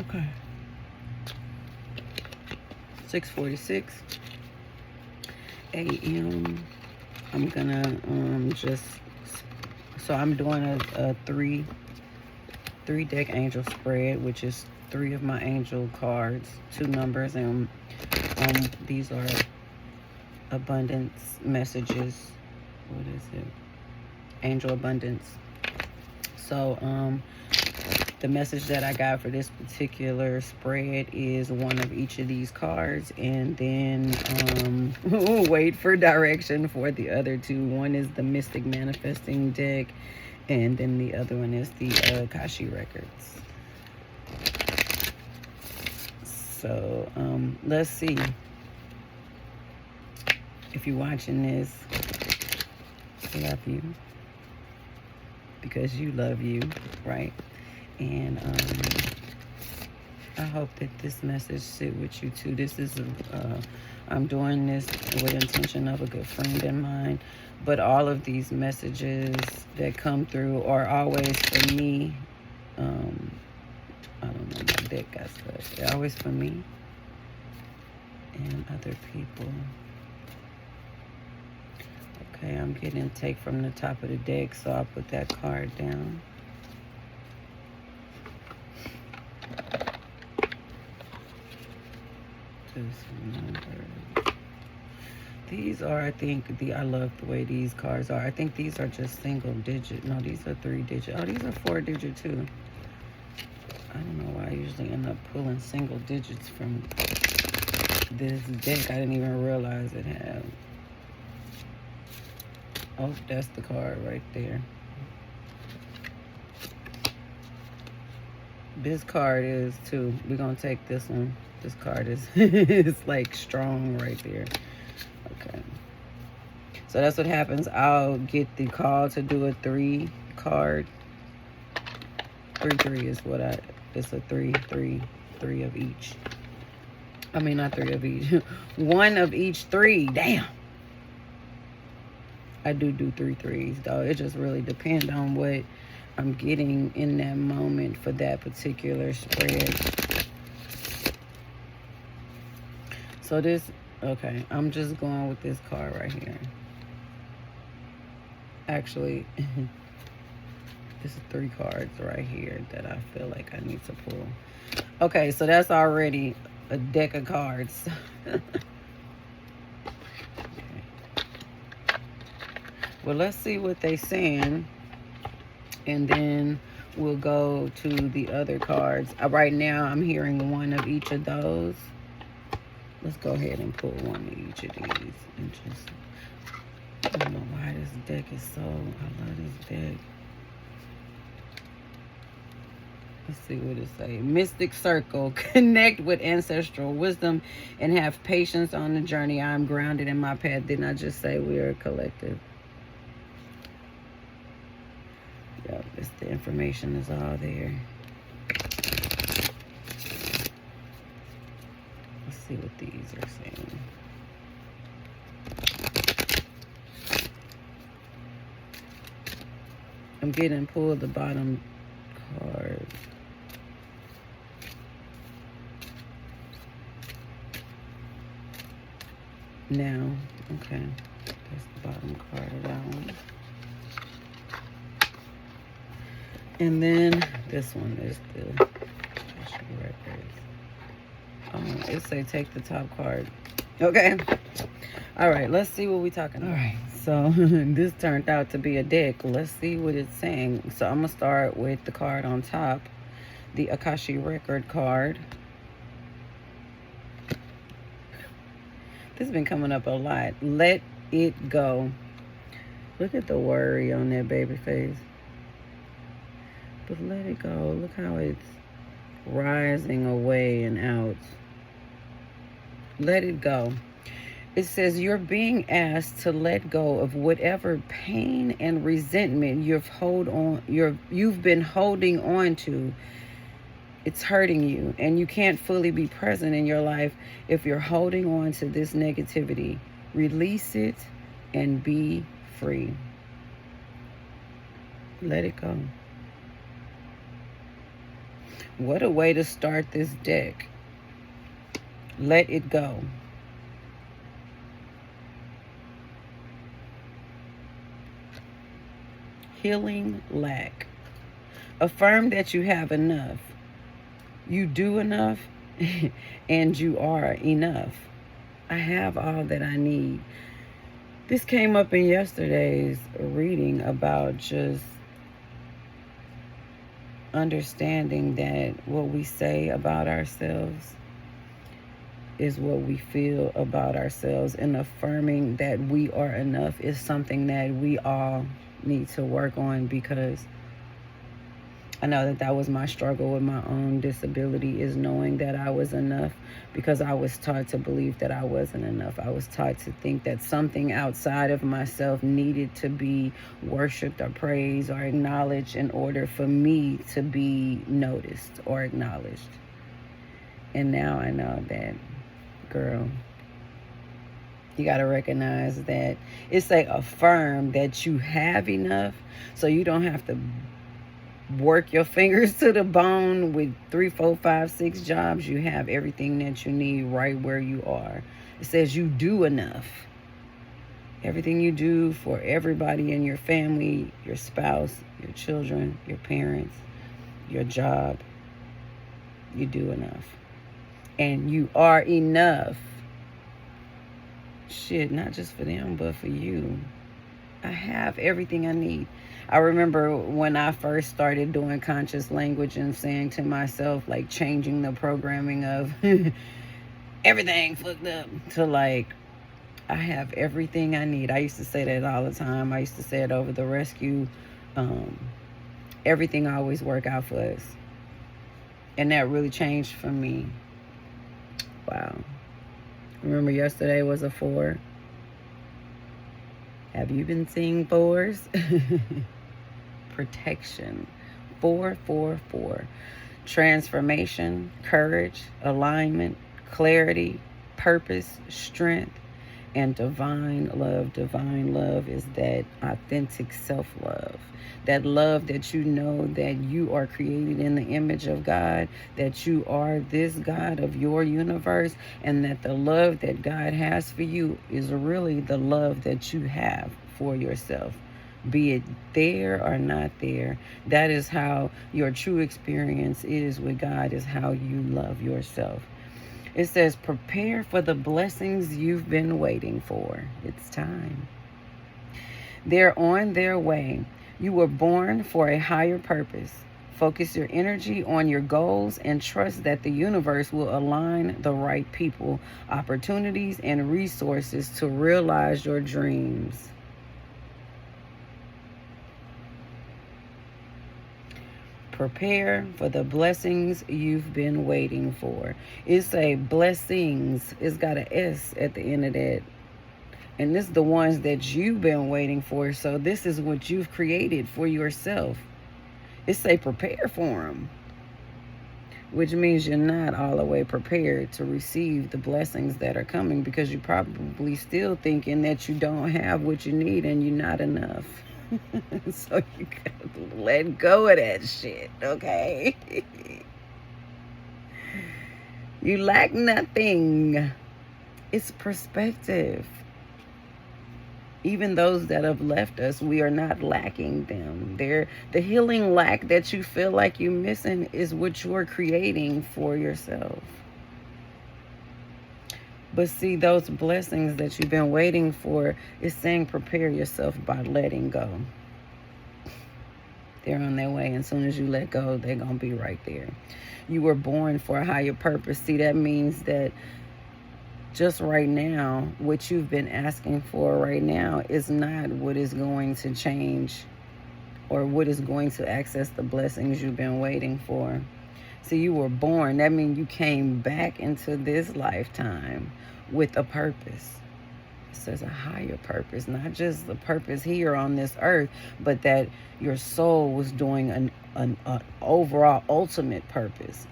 Okay. 6:46 a.m. I'm gonna just, so I'm doing a three deck angel spread, which is 3 of my angel cards, 2 numbers, and these are abundance messages. What is it? Angel abundance. So the message that I got for this particular spread is 1 of each of these cards, and then wait for direction for the other 2. One is the Mystic Manifesting deck, and then the other one is the Akashic Records. So let's see. If you're watching this, I love you because you love you, right? And I hope that this message sit with you too. This is I'm doing this with intention of a good friend of mine, but all of these messages that come through are always for me. I don't know, my deck got stuck. They're always for me and other people. Okay, I'm getting take from the top of the deck, so I'll put that card down. These are, I think, I love the way these cards are. I think these are just single digit. No, these are 3 digit. Oh, these are 4 digit too. I don't know why I usually end up pulling single digits from this deck. I didn't even realize it had. Oh, that's the card right there. This card is too. We're gonna take this one. This card is it's like strong right there. Okay. So that's what happens. I'll get the call to do a 3 card. 3 is what it's a 3 of each. I mean, not 3 of each. 1 of each 3. Damn. I do 3 threes though. It just really depends on what I'm getting in that moment for that particular spread. So this, okay, I'm just going with this card right here. Actually, this is 3 cards right here that I feel like I need to pull. Okay, so that's already a deck of cards. Okay. Well, let's see what they're saying, and then we'll go to the other cards. Right now, I'm hearing 1 of each of those. Let's go ahead and pull 1 of each of these. And just, I don't know why this deck is so, I love this deck. Let's see what it say. Mystic Circle. Connect with ancestral wisdom and have patience on the journey. I'm grounded in my path. Didn't I just say we are a collective? Yep, it's the information is all there. Let's see what these are saying. I'm getting pulled the bottom card. Now, okay, that's the bottom card of that one. And then this one is the records. It say take the top card. Okay. All right, let's see what we're talking about. All right, so this turned out to be a deck. Let's see what it's saying. So I'm going to start with the card on top, the Akashic Record card. This has been coming up a lot. Let it go. Look at the worry on that baby face. But let it go. Look how it's rising away and out. Let it go. It says you're being asked to let go of whatever pain and resentment you've been holding on to. It's hurting you, and you can't fully be present in your life if you're holding on to this negativity. Release it and be free. Let it go. What a way to start this deck. Let it go. Healing lack. Affirm that you have enough. You do enough and you are enough. I have all that I need. This came up in yesterday's reading about just understanding that what we say about ourselves is what we feel about ourselves, and affirming that we are enough is something that we all need to work on, because I know that was my struggle with my own disability, is knowing that I was enough, because I was taught to believe that I wasn't enough. I was taught to think that something outside of myself needed to be worshipped or praised or acknowledged in order for me to be noticed or acknowledged. And now I know that, girl, you got to recognize that it's like affirm that you have enough, so you don't have to work your fingers to the bone with 3, 4, 5, 6 jobs. You have everything that you need right where you are. It says you do enough. Everything you do for everybody in your family, your spouse, your children, your parents, your job, you do enough. And you are enough. Shit, not just for them, but for you. I have everything I need. I remember when I first started doing conscious language and saying to myself, like, changing the programming of everything fucked up to, like, I have everything I need. I used to say that all the time. I used to say it over the rescue. Everything always work out for us. And that really changed for me. Wow. Remember yesterday was a 4. Have you been seeing 4s? Protection. 4, 4, 4. Transformation, courage, alignment, clarity, purpose, strength, and divine love. Divine love is that authentic self-love. That love that you know that you are created in the image of God, that you are this God of your universe, and that the love that God has for you is really the love that you have for yourself. Be it there or not there, that is how your true experience is with God, is how you love yourself. It says, prepare for the blessings you've been waiting for. It's time. They're on their way. You were born for a higher purpose. Focus your energy on your goals and trust that the universe will align the right people, opportunities, and resources to realize your dreams. Prepare for the blessings you've been waiting for. It's a blessings. It's got an S at the end of that. And this is the ones that you've been waiting for. So this is what you've created for yourself. It's a prepare for them, which means you're not all the way prepared to receive the blessings that are coming, because you're probably still thinking that you don't have what you need and you're not enough. So you gotta let go of that shit, okay? You lack nothing. It's perspective. Even those that have left us, we are not lacking them. The healing lack that you feel like you're missing is what you're creating for yourself. But see, those blessings that you've been waiting for is saying prepare yourself by letting go. They're on their way. And as soon as you let go, they're going to be right there. You were born for a higher purpose. See, that means that just right now, what you've been asking for right now is not what is going to change or what is going to access the blessings you've been waiting for. See, you were born. That means you came back into this lifetime with a purpose. It says a higher purpose, not just the purpose here on this earth, but that your soul was doing an overall ultimate purpose.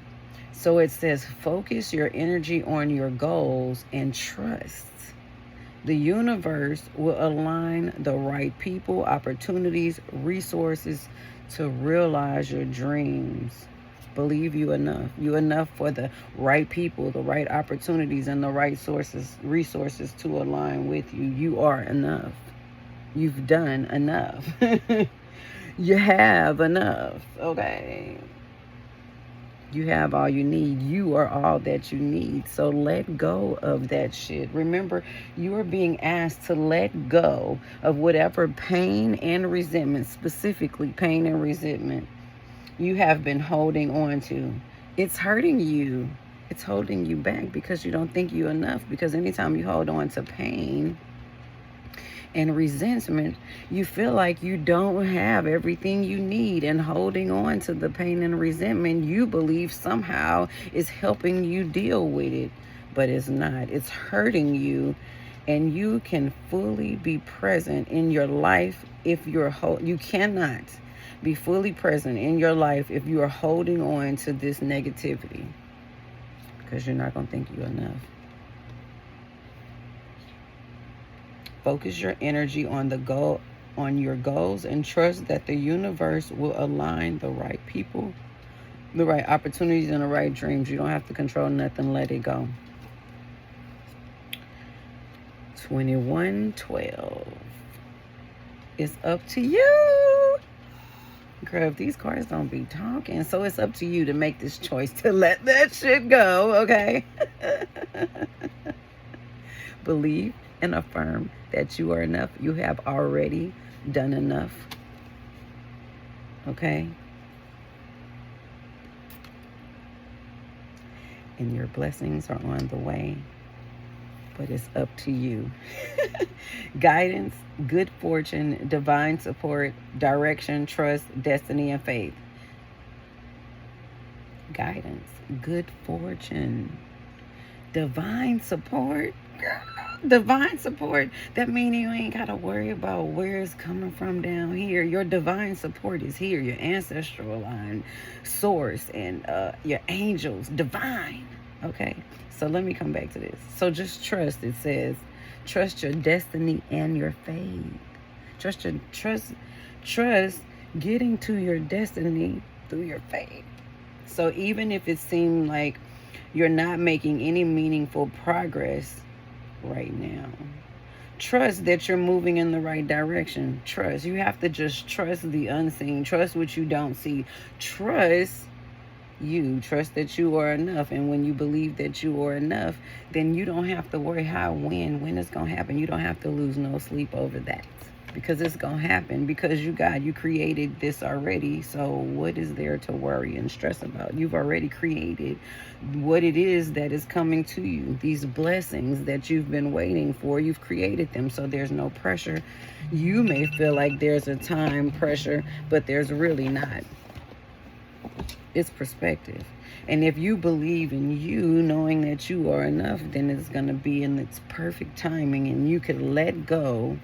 So it says focus your energy on your goals and trust. The universe will align the right people, opportunities, resources to realize your dreams. Believe you enough. You enough for the right people, the right opportunities, and the right resources to align with you. You are enough. You've done enough. You have enough. Okay. You have all you need. You are all that you need. So let go of that shit. Remember, you are being asked to let go of whatever pain and resentment, specifically pain and resentment, you have been holding on to. It's hurting you. It's holding you back because you don't think you're enough. Because anytime you hold on to pain and resentment, you feel like you don't have everything you need, and holding on to the pain and resentment you believe somehow is helping you deal with it, but it's not. It's hurting you, and you can fully be present in your life if you cannot be fully present in your life if you are holding on to this negativity, because you're not going to think you're enough. Focus your energy on your goals, and trust that the universe will align the right people, the right opportunities, and the right dreams. You don't have to control nothing. Let it go. 2112. It's up to you. Girl, if these cards don't be talking, so it's up to you to make this choice to let that shit go, okay? Believe and affirm that you are enough. You have already done enough. Okay? And your blessings are on the way. But it's up to you. Guidance, good fortune, divine support, direction, trust, destiny, and faith. Guidance, good fortune, divine support. Divine support. That means you ain't got to worry about where it's coming from down here. Your divine support is here. Your ancestral line, source, and your angels. Divine. Okay. So let me come back to this. So just trust. It says, trust your destiny and your faith. Trust getting to your destiny through your faith. So even if it seemed like you're not making any meaningful progress right now, trust that you're moving in the right direction. Trust. You have to just trust the unseen. Trust what you don't see. Trust you. Trust that you are enough. And when you believe that you are enough, then you don't have to worry when it's going to happen. You don't have to lose no sleep over that, because it's going to happen, because you created this already. So what is there to worry and stress about? You've already created what it is that is coming to you. These blessings that you've been waiting for, you've created them. So there's no pressure. You may feel like there's a time pressure, but there's really not. It's perspective. And if you believe in you, knowing that you are enough, then it's going to be in its perfect timing, and you can let go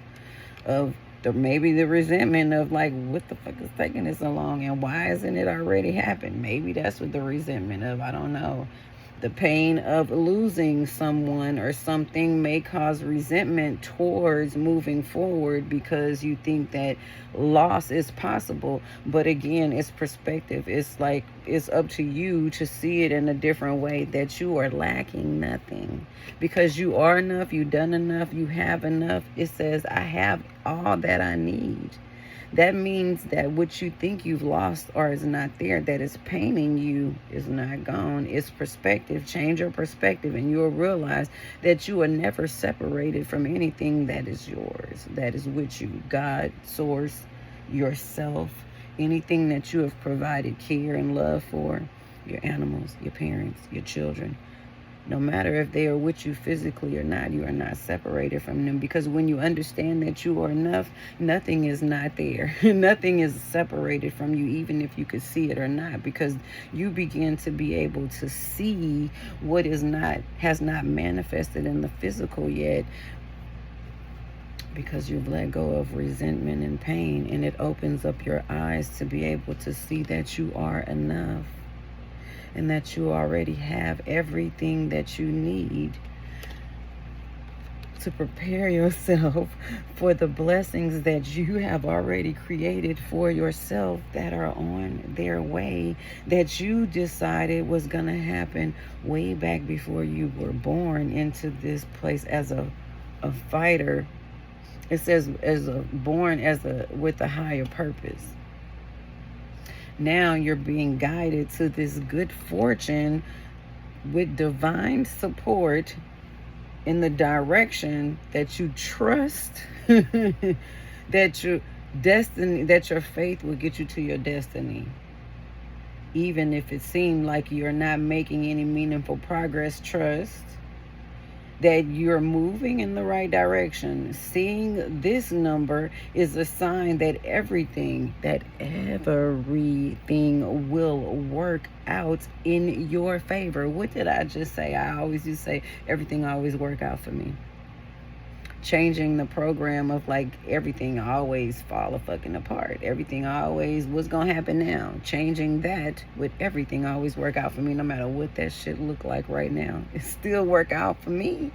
of maybe the resentment of like, what the fuck is taking this so long, and why hasn't it already happened? Maybe that's what the resentment of, I don't know. The pain of losing someone or something may cause resentment towards moving forward, because you think that loss is possible. But again, it's perspective. It's like, it's up to you to see it in a different way, that you are lacking nothing, because you are enough. You've done enough. You have enough. It says, I have all that I need. That means that what you think you've lost or is not there, that is paining you, is not gone. It's perspective. Change your perspective, and you'll realize that you are never separated from anything that is yours, that is with you. God, source, yourself, anything that you have provided care and love for, your animals, your parents, your children. No matter if they are with you physically or not, you are not separated from them. Because when you understand that you are enough, nothing is not there. Nothing is separated from you, even if you could see it or not. Because you begin to be able to see what has not manifested in the physical yet, because you've let go of resentment and pain. And it opens up your eyes to be able to see that you are enough, and that you already have everything that you need to prepare yourself for the blessings that you have already created for yourself that are on their way, that you decided was going to happen way back before you were born into this place as a fighter. It says born with a higher purpose. Now you're being guided to this good fortune with divine support in the direction that you trust, that your destiny, that your faith will get you to your destiny. Even if it seemed like you're not making any meaningful progress, trust that you're moving in the right direction. Seeing this number is a sign that everything will work out in your favor. What did I just say? I always used to say everything always work out for me. Changing the program of like everything always fall fucking apart. Everything always, what's gonna happen now? Changing that with everything always work out for me, no matter what that shit look like right now. It still work out for me.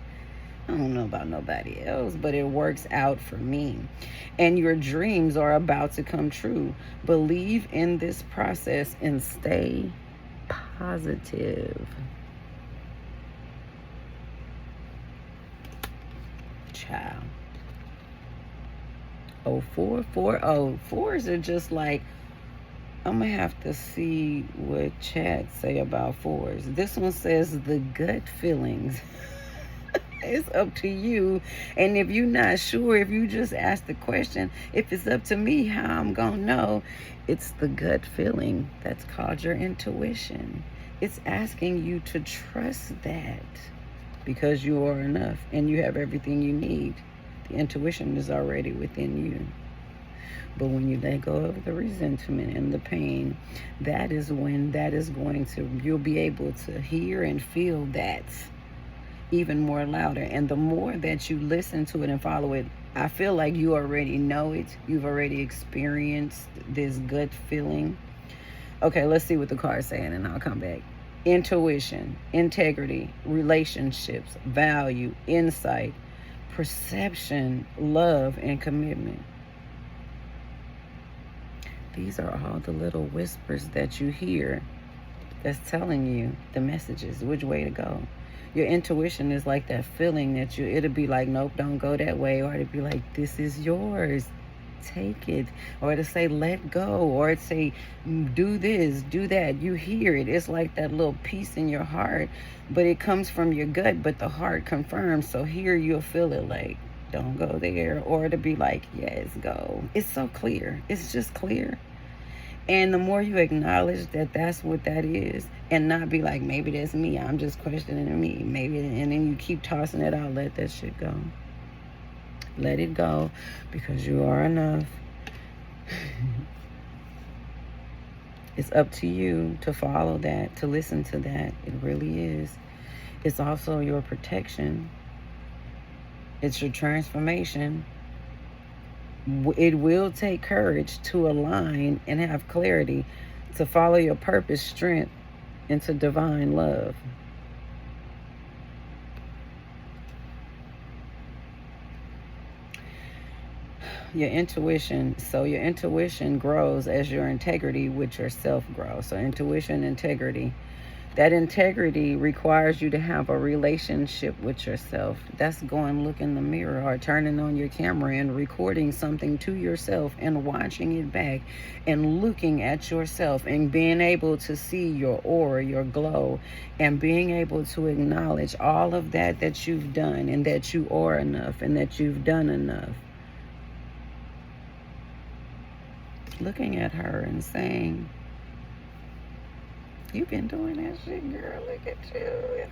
I don't know about nobody else, but it works out for me. And your dreams are about to come true. Believe in this process and stay positive. Child. 0440. Fours are just like, I'm going to have to see what chat say about fours. This one says the gut feelings. It's up to you. And if you're not sure, if you just ask the question, if it's up to me, how I'm going to know, it's the gut feeling. That's called your intuition. It's asking you to trust that because you are enough and you have everything you need. The intuition is already within you. But when you let go of the resentment and the pain, that is when that is going to, you'll be able to hear and feel that even more louder. And the more that you listen to it and follow it, I feel like you already know it. You've already experienced this gut feeling. Okay, let's see what the card's saying and I'll come back. Intuition, integrity, relationships, value, insight, perception, love, and commitment. These are all the little whispers that you hear that's telling you the messages, which way to go. Your intuition is like that feeling that it'll be like, nope, don't go that way. Or it'll be like, this is yours. Take it. Or to say, let go. Or to say, do this, do that. You hear it. It's like that little piece in your heart. But it comes from your gut, but the heart confirms. So here you'll feel it like, don't go there. Or to be like, yes, go. It's so clear. It's just clear. And the more you acknowledge that that's what that is, and not be like, maybe that's me, I'm just questioning me, maybe, and then you keep tossing it out, let that shit go. Let it go, because you are enough. It's up to you to follow that, to listen to that. It really is. It's also your protection. It's your transformation. It will take courage to align and have clarity, to follow your purpose, strength, into divine love. Your intuition. So your intuition grows as your integrity with yourself grows. So intuition, integrity. That integrity requires you to have a relationship with yourself. That's going look in the mirror or turning on your camera and recording something to yourself and watching it back and looking at yourself and being able to see your aura, your glow, and being able to acknowledge all of that you've done and that you are enough and that you've done enough. Looking at her and saying, you've been doing that shit, girl. Look at you.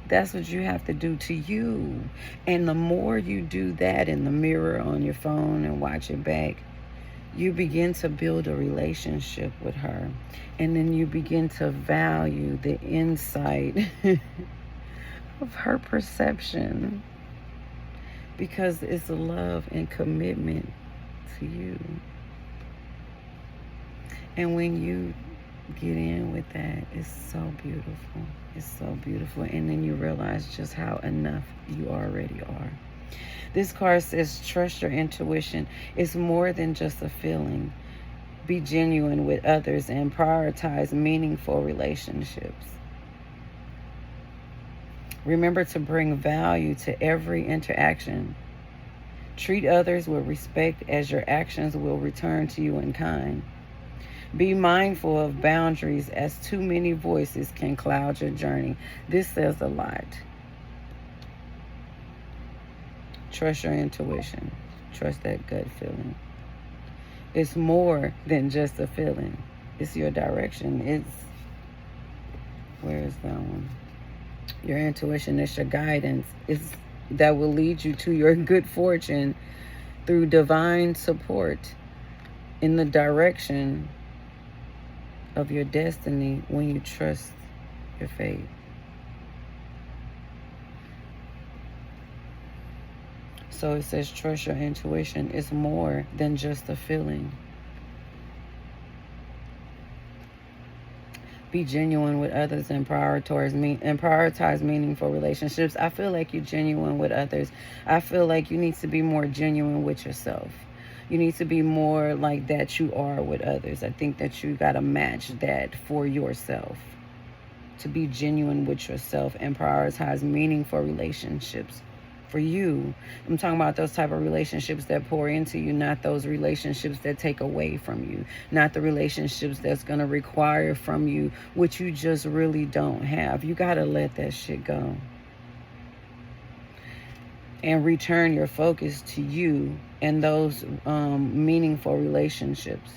That's what you have to do to you. And the more you do that in the mirror on your phone and watch it back, you begin to build a relationship with her. And then you begin to value the insight of her perception, because it's love and commitment to you. And when you Get in with that. It's so beautiful. It's so beautiful. And then you realize just how enough you already are. This card says, trust your intuition. It's more than just a feeling. Be genuine with others and prioritize meaningful relationships. Remember to bring value to every interaction. Treat others with respect, as your actions will return to you in kind. Be mindful of boundaries, as too many voices can cloud your journey. This says a lot. Trust your intuition. Trust that gut feeling. It's more than just a feeling. It's your direction. Where is that one? Your intuition is your guidance. It's that will lead you to your good fortune through divine support in the direction of your destiny when you trust your fate. So it says, trust your intuition. It's more than just a feeling. Be genuine with others and prioritize meaningful relationships. I feel like you're genuine with others. I feel like you need to be more genuine with yourself. You need to be more like that you are with others. I think that you got to match that for yourself. To be genuine with yourself and prioritize meaningful relationships for you. I'm talking about those type of relationships that pour into you, not those relationships that take away from you, not the relationships that's going to require from you what you just really don't have. You got to let that shit go and return your focus to you and those meaningful relationships.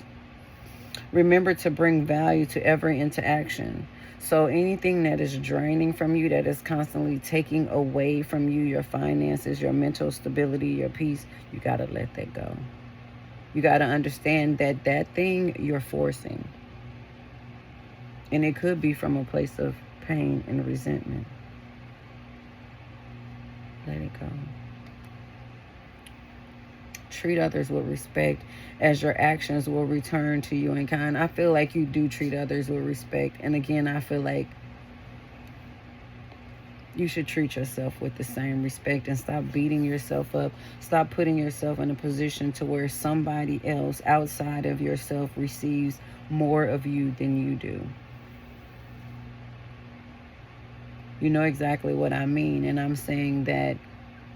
Remember to bring value to every interaction. So anything that is draining from you, that is constantly taking away from you, your finances, your mental stability, your peace, you got to let that go. You got to understand that that thing you're forcing. And it could be from a place of pain and resentment. Let it go. Treat others with respect, as your actions will return to you in kind. I feel like you do treat others with respect. And again, I feel like you should treat yourself with the same respect and stop beating yourself up. Stop putting yourself in a position to where somebody else outside of yourself receives more of you than you do. You know exactly what I mean. And I'm saying that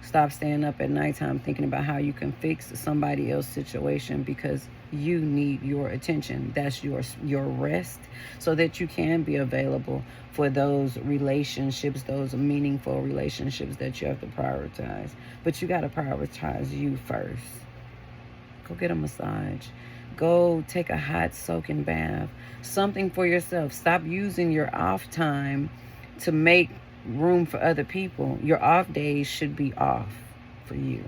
stop staying up at nighttime thinking about how you can fix somebody else's situation, because you need your attention. That's your rest, so that you can be available for those relationships, those meaningful relationships that you have to prioritize. But you got to prioritize you first. Go get a massage. Go take a hot soaking bath. Something for yourself. Stop using your off time to make room for other people. Your off days should be off for you.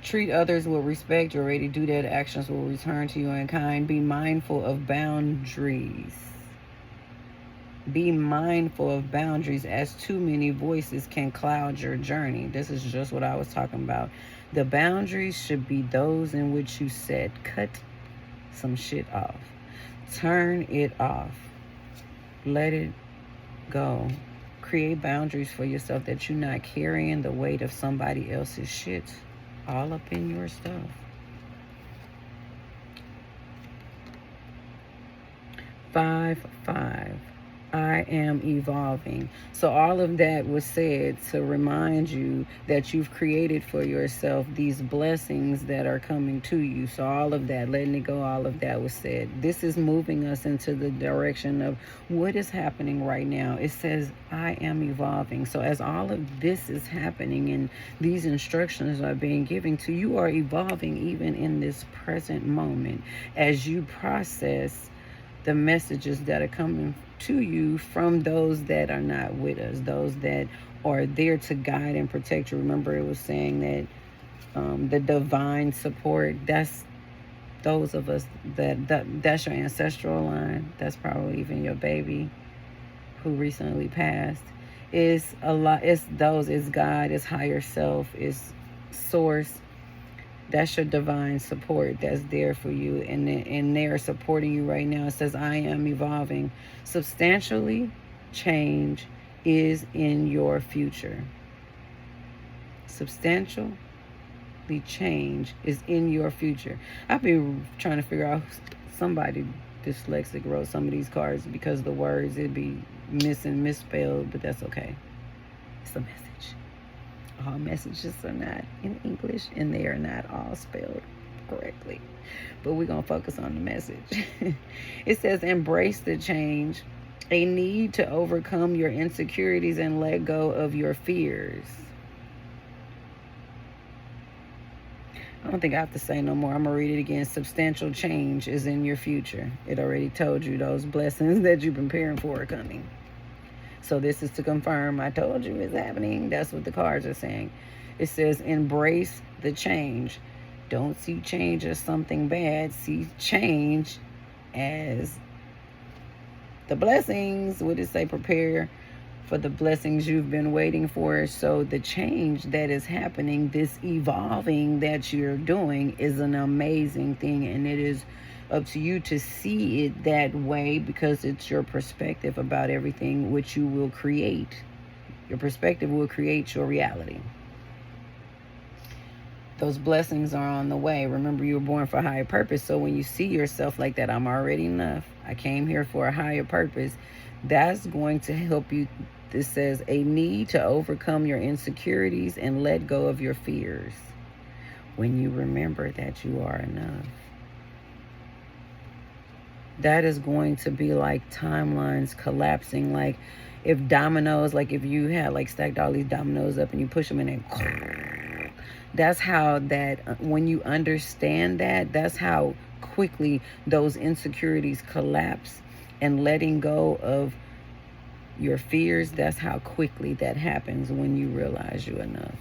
Treat others with respect. You already do that. Actions will return to you in kind. Be mindful of boundaries. Be mindful of boundaries, as too many voices can cloud your journey. This is just what I was talking about. The boundaries should be those in which you said, cut some shit off. Turn it off. Let it go. Create boundaries for yourself, that you're not carrying the weight of somebody else's shit all up in your stuff. 5-5. I am evolving. So all of that was said to remind you that you've created for yourself these blessings that are coming to you. So all of that, letting it go, all of that was said. This is moving us into the direction of what is happening right now. It says, I am evolving. So as all of this is happening and these instructions are being given to you, are evolving even in this present moment as you process the messages that are coming to you from those that are not with us, those that are there to guide and protect you. Remember, it was saying that the divine support, that's those of us that's your ancestral line. That's probably even your baby who recently passed. It's a lot. It's those. It's God. It's higher self. It's source. That's your divine support that's there for you, and they're supporting you right now. It says, I am evolving. Substantially, change is in your future. Substantially, change is in your future. I've been trying to figure out, somebody dyslexic wrote some of these cards because the words, it'd be missing, misspelled, but that's okay. It's a message. All messages are not in English, and they are not all spelled correctly. But we're going to focus on the message. It says, embrace the change, a need to overcome your insecurities and let go of your fears. I don't think I have to say no more. I'm going to read it again. Substantial change is in your future. It already told you those blessings that you've been preparing for are coming. So this is to confirm, I told you it's happening. That's what the cards are saying. It says, embrace the change. Don't see change as something bad. See change as the blessings. What does it say? Prepare for the blessings you've been waiting for. So the change that is happening, this evolving that you're doing, is an amazing thing. And it is up to you to see it that way, because it's your perspective about everything which you will create. Your perspective will create your reality. Those blessings are on the way. Remember, you were born for a higher purpose. So when you see yourself like that, I'm already enough, I came here for a higher purpose, that's going to help you. This says, a need to overcome your insecurities and let go of your fears. When you remember that you are enough, that is going to be like timelines collapsing. Like if dominoes, like if you had like stacked all these dominoes up and you push them in and that's how that, when you understand that, that's how quickly those insecurities collapse. And letting go of your fears, that's how quickly that happens when you realize you're enough.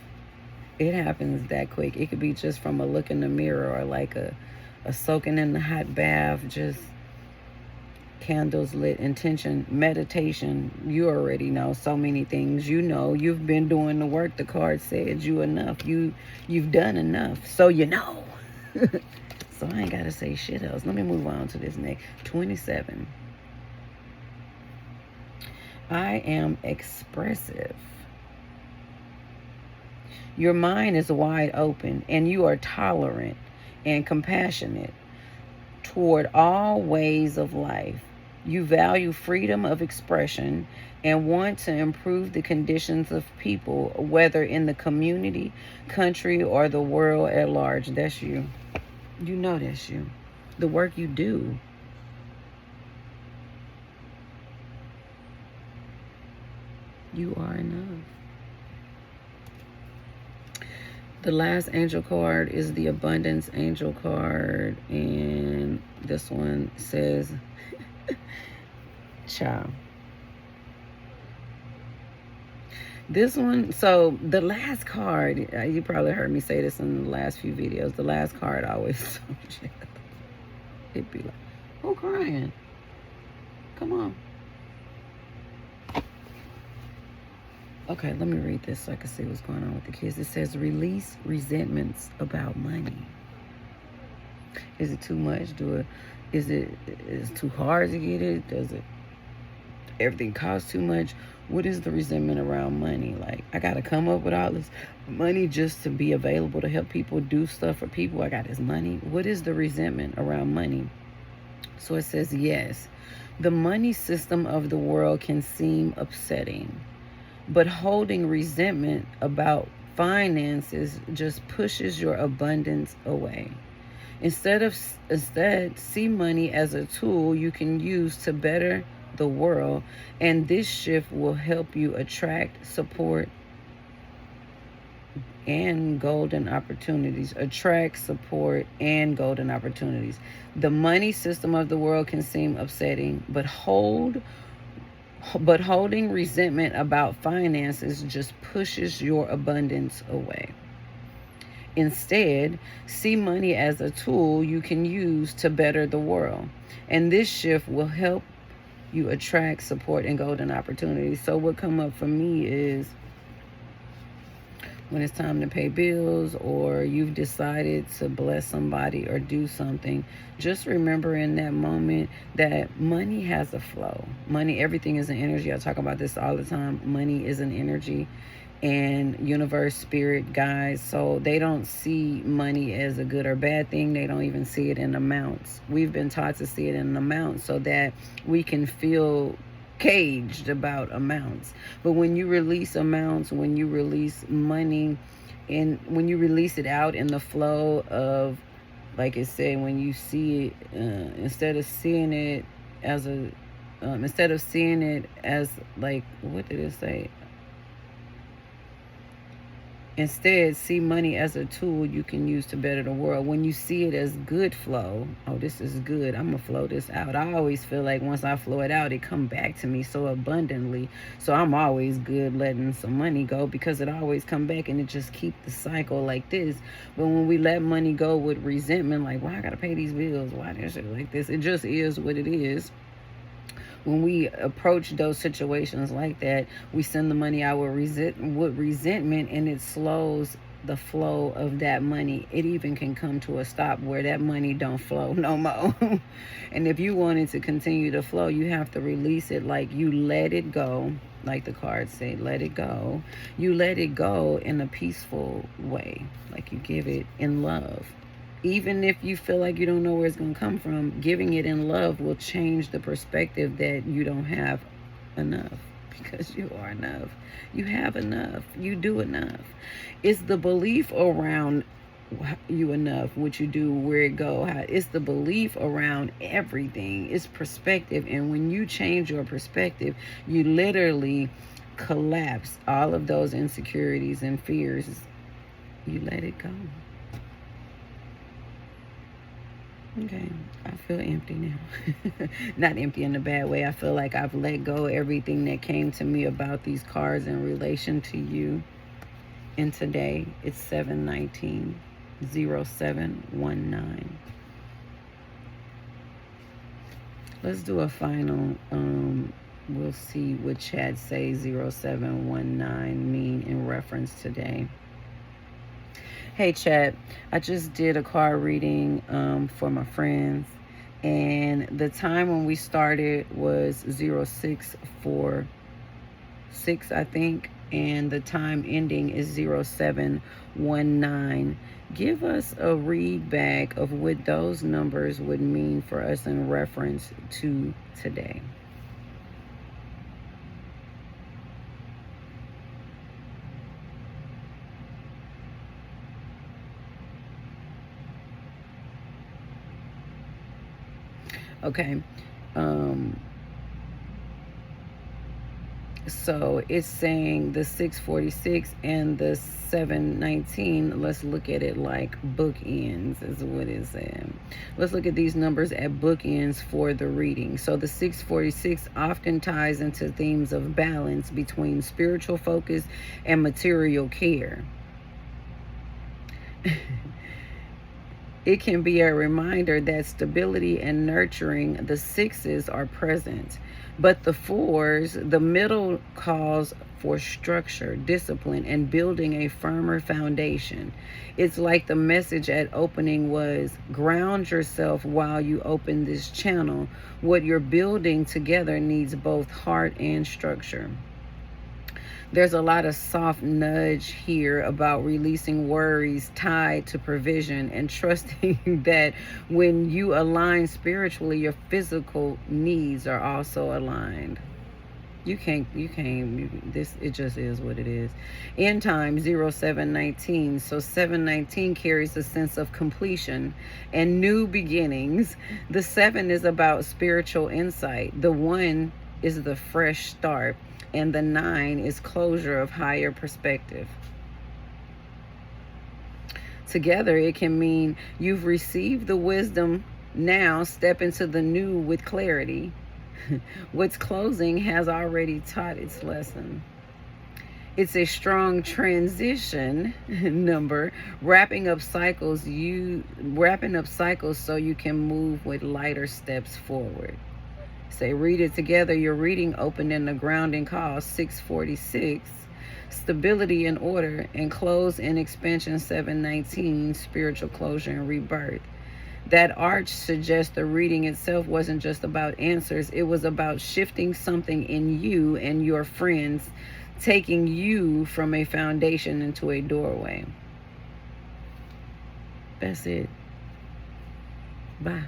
It happens that quick. It could be just from a look in the mirror, or like a soaking in the hot bath, just candles lit, intention, meditation. You already know so many things. You know, you've been doing the work. The card said you enough. You've done enough. So you know. So I ain't got to say shit else. Let me move on to this next. 27. I am expressive. Your mind is wide open, and you are tolerant and compassionate toward all ways of life. You value freedom of expression and want to improve the conditions of people, whether in the community, country, or the world at large. That's you. You know that's you. The work you do. You are enough. The last angel card is the abundance angel card, and this one says, child. This one, so the last card, you probably heard me say this in the last few videos, the last card always, it'd be like, who crying? Come on. Okay, let me read this so I can see what's going on with the kids. It says, release resentments about money. Is it too much? Is it too hard to get it? Does it, everything cost too much? What is the resentment around money? Like, I got to come up with all this money just to be available to help people, do stuff for people. I got this money. What is the resentment around money? So it says, yes, the money system of the world can seem upsetting, but holding resentment about finances just pushes your abundance away. Instead, see money as a tool you can use to better the world, and this shift will help you attract, support, and golden opportunities. Attract, support, and golden opportunities. The money system of the world can seem upsetting, but holding resentment about finances just pushes your abundance away. Instead, see money as a tool you can use to better the world. And this shift will help you attract, support, and golden opportunities. So what come up for me is when it's time to pay bills, or you've decided to bless somebody or do something, just remember in that moment that money has a flow. Money, everything is an energy. I talk about this all the time. Money is an energy, and universe, spirit, guides, so they don't see money as a good or bad thing. They don't even see it in amounts. We've been taught to see it in amounts so that we can feel caged about amounts. But when you release amounts, when you release money, and when you release it out in the flow of, like it said, when you see it, instead of seeing it as a instead of seeing it as, like, what did it say? Instead, see money as a tool you can use to better the world. When you see it as good flow, oh, this is good, I'm going to flow this out. I always feel like once I flow it out, it come back to me so abundantly. So I'm always good letting some money go, because it always come back, and it just keep the cycle like this. But when we let money go with resentment, like, why I got to pay these bills? Why this shit like this? It just is what it is. When we approach those situations like that, we send the money out with resentment, and it slows the flow of that money. It even can come to a stop where that money don't flow no more. And if you want it to continue to flow, you have to release it. Like, you let it go, like the cards say, let it go. You let it go in a peaceful way, like you give it in love. Even if you feel like you don't know where it's going to come from, giving it in love will change the perspective that you don't have enough, because you are enough. You have enough. You do enough. It's the belief around you enough, what you do, where it go, how. It's the belief around everything. It's perspective. And when you change your perspective, you literally collapse all of those insecurities and fears. You let it go. Okay, I feel empty now. Not empty in a bad way. I feel like I've let go everything that came to me about these cards in relation to you. And today, it's 7/19/07/19. Let's do a final. We'll see what chat say 0719 mean in reference today. Hey chat, I just did a card reading for my friends, and the time when we started was 0646, I think, and the time ending is 0719. Give us a read back of what those numbers would mean for us in reference to today. Okay, so it's saying the 646 and the 719. Let's look at it like bookends, is what it's saying. Let's look at these numbers at bookends for the reading. So the 646 often ties into themes of balance between spiritual focus and material care. It can be a reminder that stability and nurturing, the sixes, are present. But the fours, the middle, calls for structure, discipline, and building a firmer foundation. It's like the message at opening was, ground yourself while you open this channel. What you're building together needs both heart and structure. There's a lot of soft nudge here about releasing worries tied to provision and trusting that when you align spiritually, your physical needs are also aligned. It just is what it is. End time 0719. So 719 carries a sense of completion and new beginnings. The 7 is about spiritual insight. The 1 is the fresh start. And the 9 is closure of higher perspective. Together, it can mean you've received the wisdom, now step into the new with clarity. What's closing has already taught its lesson. It's a strong transition number, wrapping up cycles so you can move with lighter steps forward. Say, read it together. Your reading opened in the grounding call 646. stability and order, and close in expansion 719, spiritual closure and rebirth. That arch suggests the reading itself wasn't just about answers, it was about shifting something in you and your friends, taking you from a foundation into a doorway. That's it. Bye.